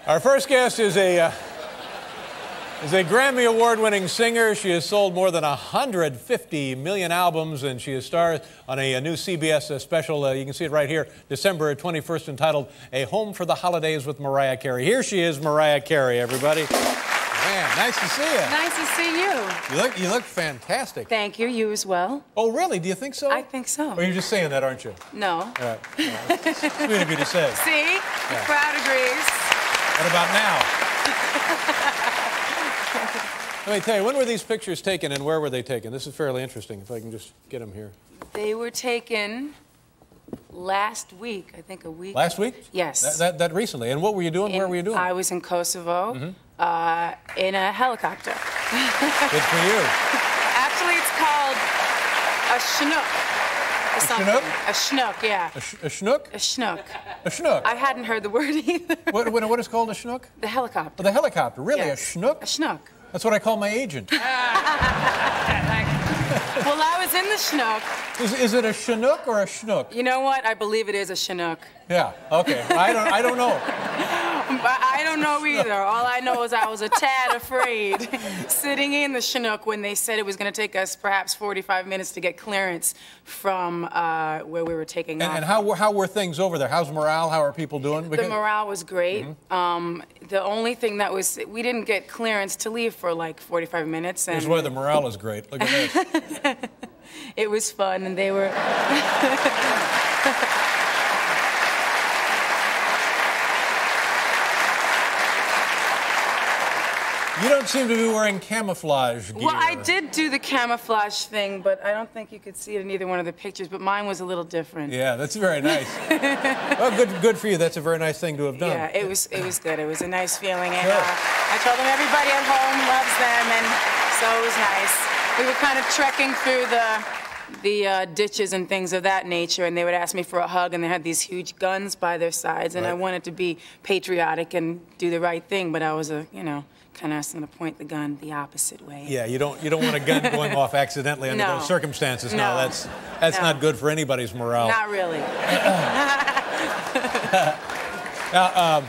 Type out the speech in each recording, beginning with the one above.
Our first guest is a Grammy Award-winning singer. She has sold more than 150 million albums, and she has starred on a new CBS special. You can see it right here, December 21st, entitled "A Home for the Holidays with Mariah Carey." Here she is, Mariah Carey, everybody. Man, nice to see you. Nice to see you. You look fantastic. Thank you. You as well. Oh, really? Do you think so? I think so. Or you're just saying that, aren't you? No. All right. Sweet of you to say. See? Yeah. The crowd agrees. What about now? Let me tell you, when were these pictures taken and where were they taken? This is fairly interesting, if I can just get them here. They were taken last week, I think a week. Last week? Yes. That recently. And what were you doing? Where were you doing? I was in Kosovo in a helicopter. Good for you. Actually, it's called a chinook. A chinook? A chinook, yeah. A chinook? A chinook. A chinook? I hadn't heard the word either. What is called a chinook? The helicopter. Oh, the helicopter, really? Yes. A chinook? A chinook. That's what I call my agent. Well, I was in the chinook. Is it a chinook or a schnook? You know what? I believe it is a chinook. Yeah, okay. I don't know. But I don't know either. All I know is I was a tad afraid sitting in the chinook when they said it was going to take us perhaps 45 minutes to get clearance from where we were taking off. And how were things over there? How's morale? How are people doing? The morale was great. The only thing that was, we didn't get clearance to leave for like 45 minutes. Here's why the morale is great. Look at this. It was fun, and they were... You don't seem to be wearing camouflage gear. Well, I did do the camouflage thing, but I don't think you could see it in either one of the pictures, but mine was a little different. Yeah, that's very nice. Well, good for you. That's a very nice thing to have done. Yeah, it was good. It was a nice feeling. And I told them everybody at home loves them, and so it was nice. We were kind of trekking through the ditches and things of that nature, and they would ask me for a hug, and they had these huge guns by their sides, and I wanted to be patriotic and do the right thing, but I was kind of asking them to point the gun the opposite way. Yeah, you don't want a gun going off accidentally under those circumstances. No, that's not good for anybody's morale. Not really. Now,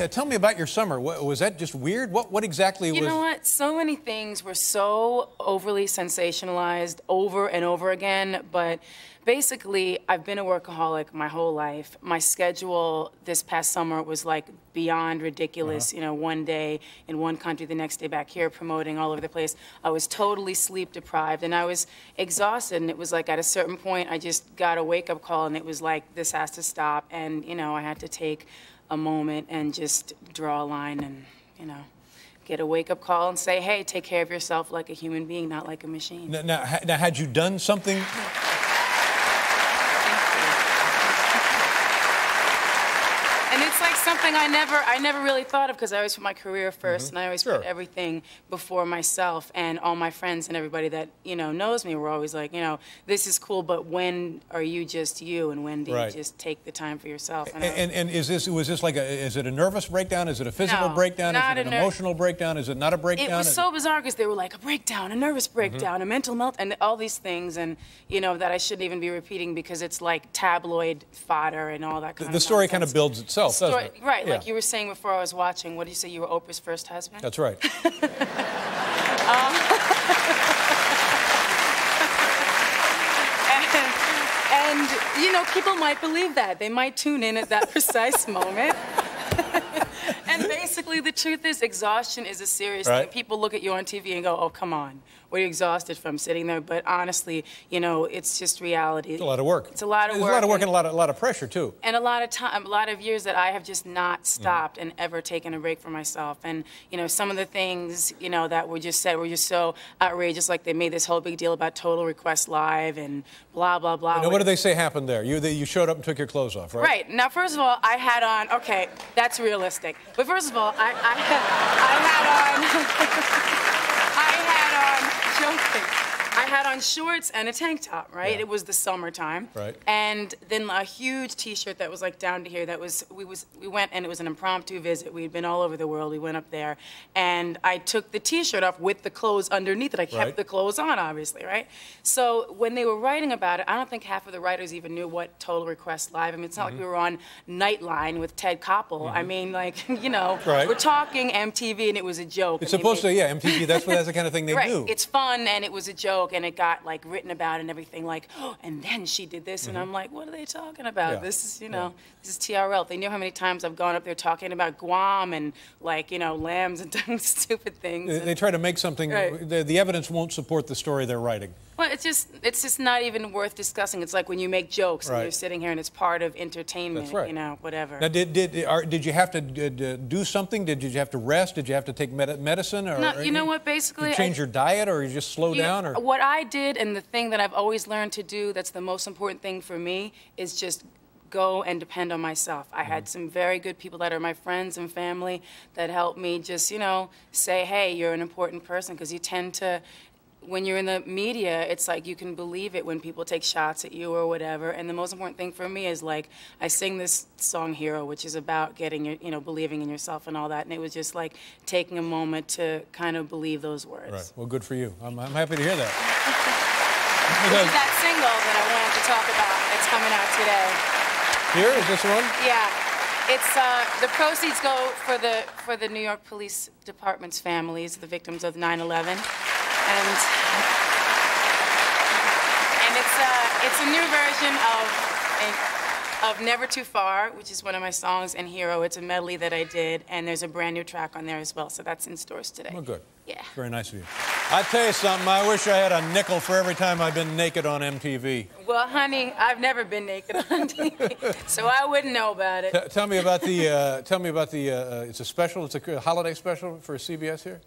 tell me about your summer. Was that just weird? What exactly was... You know what? So many things were so overly sensationalized over and over again, but basically, I've been a workaholic my whole life. My schedule this past summer was like beyond ridiculous. You know, one day in one country, the next day back here, promoting all over the place. I was totally sleep deprived, and I was exhausted, and it was like at a certain point, I just got a wake-up call, and it was like, this has to stop, and, you know, I had to take a moment and just draw a line and, you know, get a wake-up call and say, hey, take care of yourself like a human being, not like a machine. Now had you done something... And it's like something I never really thought of, because I always put my career first, and I always put everything before myself. And all my friends and everybody that, you know, knows me were always like, you know, this is cool, but when are you just you, and when do you just take the time for yourself? And was this like is it a nervous breakdown? Is it a physical breakdown? Is it an emotional breakdown? Is it not a breakdown? It was so bizarre, because they were like, a breakdown, a nervous breakdown, a mental melt, and all these things, and, you know, that I shouldn't even be repeating because it's like tabloid fodder and all that kind of The story kind of builds itself, doesn't it? Right, like you were saying before I was watching. What did you say? You were Oprah's first husband? That's right. And, you know, people might believe that. They might tune in at that precise moment. And basically, the truth is, exhaustion is a serious thing. People look at you on TV and go, oh, come on. What are you exhausted from sitting there? But honestly, you know, it's just reality. It's a lot of work. It's a lot of work. It's a lot of work and a lot of pressure, too. And a lot of time, a lot of years that I have just not stopped and ever taken a break for myself. And, you know, some of the things, you know, that were just said were just so outrageous. Like, they made this whole big deal about Total Request Live and blah, blah, blah. Now, what did they say happened there? You showed up and took your clothes off, right? Right. Now, first of all, I had on, okay, that's realistic. But first of all, I had on, joking. I had on shorts and a tank top, right? Yeah. It was the summertime. Right. And then a huge T-shirt that was like down to here. That was we went, and it was an impromptu visit. We had been all over the world. We went up there, and I took the T-shirt off with the clothes underneath it. I kept the clothes on, obviously, right? So when they were writing about it, I don't think half of the writers even knew what Total Request Live. I mean, it's not like we were on Nightline with Ted Koppel. I mean, like, you know, we're talking MTV, and it was a joke. It's supposed to, yeah, MTV. That's the kind of thing they do. It's fun, and it was a joke, and it got like written about and everything. Like, oh, and then she did this, and I'm like, what are they talking about? Yeah. This is, you know, this is TRL. They knew how many times I've gone up there talking about Guam and like, you know, lambs and doing stupid things. They try to make something. The evidence won't support the story they're writing. Well, it's just not even worth discussing. It's like when you make jokes and you're sitting here and it's part of entertainment, you know, whatever. Now, did you have to do something? Did you have to rest? Did you have to take medicine? Or, no, you know what, basically. Did you change your diet, or you just slow down? Or what I did, and the thing that I've always learned to do that's the most important thing for me, is just go and depend on myself. I had some very good people that are my friends and family that helped me just, you know, say, hey, you're an important person, because you tend to, when you're in the media, it's like you can believe it when people take shots at you or whatever. And the most important thing for me is, like, I sing this song Hero, which is about getting your, you know, believing in yourself and all that. And it was just like taking a moment to kind of believe those words. Right. Well, good for you. I'm happy to hear that. This is that single that I wanted to talk about. It's coming out today. Here, is this one? Yeah. It's the proceeds go for the New York Police Department's families, the victims of 9/11. And it's a new version of Never Too Far, which is one of my songs, and Hero. It's a medley that I did, and there's a brand new track on there as well, so that's in stores today. Oh, good. Yeah. Very nice of you. I tell you something, I wish I had a nickel for every time I've been naked on MTV. Well, honey, I've never been naked on TV, so I wouldn't know about it. Tell me about the, it's a special, it's a holiday special for CBS here?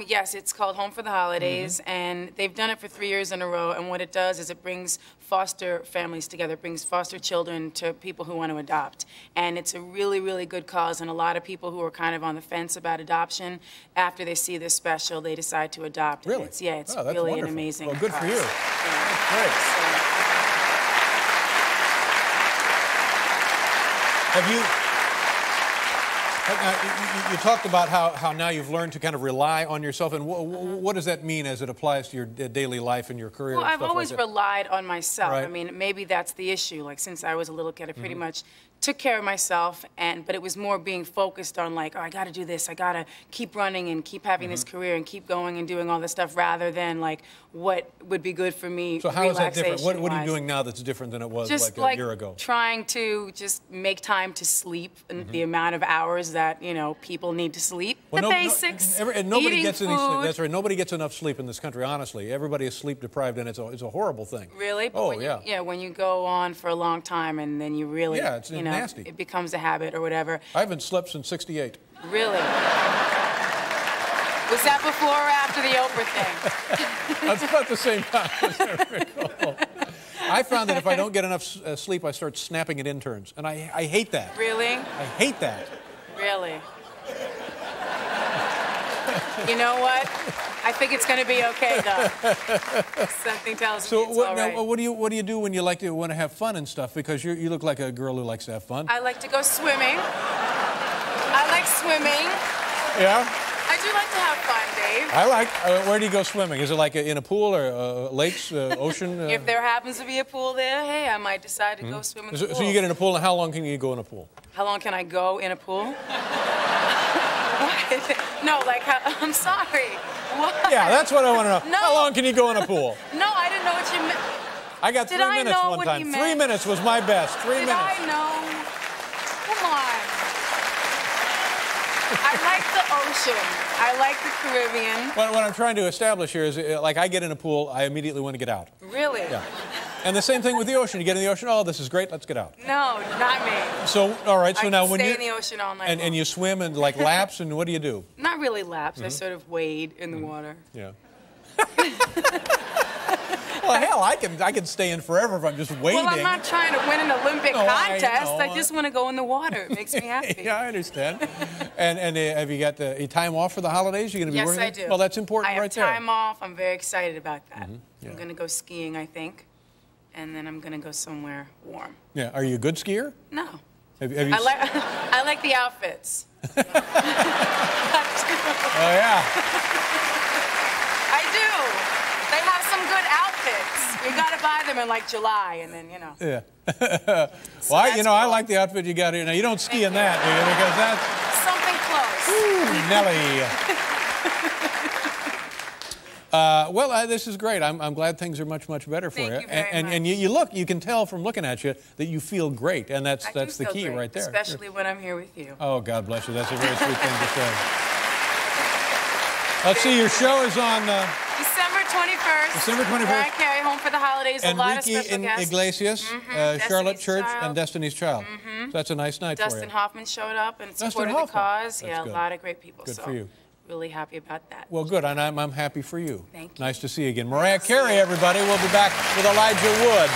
Yes, it's called Home for the Holidays, and they've done it for 3 years in a row, and what it does is it brings foster families together, it brings foster children to people who want to adopt, and it's a really, really good cause, and a lot of people who are kind of on the fence about adoption, after they see this special, they decide to adopt. Really? It's really wonderful. an amazing Well, good cause. for you. Yeah. That's great. Have you talked about how now you've learned to kind of rely on yourself, and what does that mean as it applies to your daily life and your career? Well, and I've stuff always like that? relied on myself. Right. I mean, maybe that's the issue. Like, since I was a little kid, I pretty much took care of myself, but it was more being focused on, like, oh, I got to do this. I got to keep running and keep having this career and keep going and doing all this stuff, rather than, like, what would be good for me. So how is that different? What are you doing now that's different than it was just like a year ago? Trying to just make time to sleep, and the amount of hours that, you know, people need to sleep. Well, the basics. And nobody eating gets food. any sleep. That's right. Nobody gets enough sleep in this country, honestly. Everybody is sleep deprived, and it's a horrible thing. Really? But Oh, yeah. Yeah, when you go on for a long time and then you really, it's you know, nasty. it becomes a habit or whatever. I haven't slept since '68. Really? Was that before or after the Oprah thing? That's about the same time. I found that if I don't get enough sleep, I start snapping at interns, and I hate that. Really? I hate that. Really? You know what? I think it's going to be okay, though. Something tells me it's all right. Now, what do you do when you want to have fun and stuff? Because you look like a girl who likes to have fun. I like to go swimming. I like swimming. Yeah? I do like to have fun, Dave. I like. Where do you go swimming? Is it like in a pool or lakes, ocean? If there happens to be a pool there, hey, I might decide to go swim in the pool. So you get in a pool, and how long can you go in a pool? How long can I go in a pool? What? No, like, I'm sorry. What? Yeah, that's what I want to know. No. How long can you go in a pool? No, I didn't know what you meant. I got 3 minutes know one what time. he 3 meant? minutes was my best. 3 Did minutes. I know? Come on. I like the ocean. I like the Caribbean. What I'm trying to establish here is, like, I get in a pool, I immediately want to get out. Really? Yeah. And the same thing with the ocean. You get in the ocean, oh, this is great, let's get out. No, not me. So, all right, so I now can when stay you... in the ocean all night and long. you swim and, like, laps, and what do you do? Not really laps. I sort of wade in the water. Yeah. Well, hell, I can stay in forever if I'm just wading. Well, I'm not trying to win an Olympic contest. I I just want to go in the water. It makes me happy. Yeah, I understand. and have you got the time off for the holidays? You're going to be Yes, working? I do. Well, that's important right there. I have time off. I'm very excited about that. Yeah. I'm going to go skiing, I think, and then I'm going to go somewhere warm. Yeah. Are you a good skier? No. Have you I like the outfits. Oh, yeah. I do. They have some good outfits. You got to buy them in, like, July, and then, you know. Yeah. So well, cool. I like the outfit you got here. Now, you don't ski in that, do you? Because that's... Something close. Ooh, Nelly. Well, this is great. I'm glad things are much, much better for you. Thank you very much. And you can tell from looking at you that you feel great, and that's the key great, right there. especially when I'm here with you. Oh, God bless you. That's a very sweet thing to say. Let's see, your show is on... December 21st. December 21st. Mariah, Carey, Home for the Holidays. A lot of special guests. Iglesias, Charlotte Destiny's Church, Child. and Destiny's Child. So that's a nice night for you. Dustin Hoffman showed up and Dustin supported the Hoffman. cause. That's Yeah, good. a lot of great people. Good so for you. really happy about that. Well, good, and I'm happy for you. Thank you. Nice to see you again. Mariah Carey, everybody. We'll be back with Elijah Wood.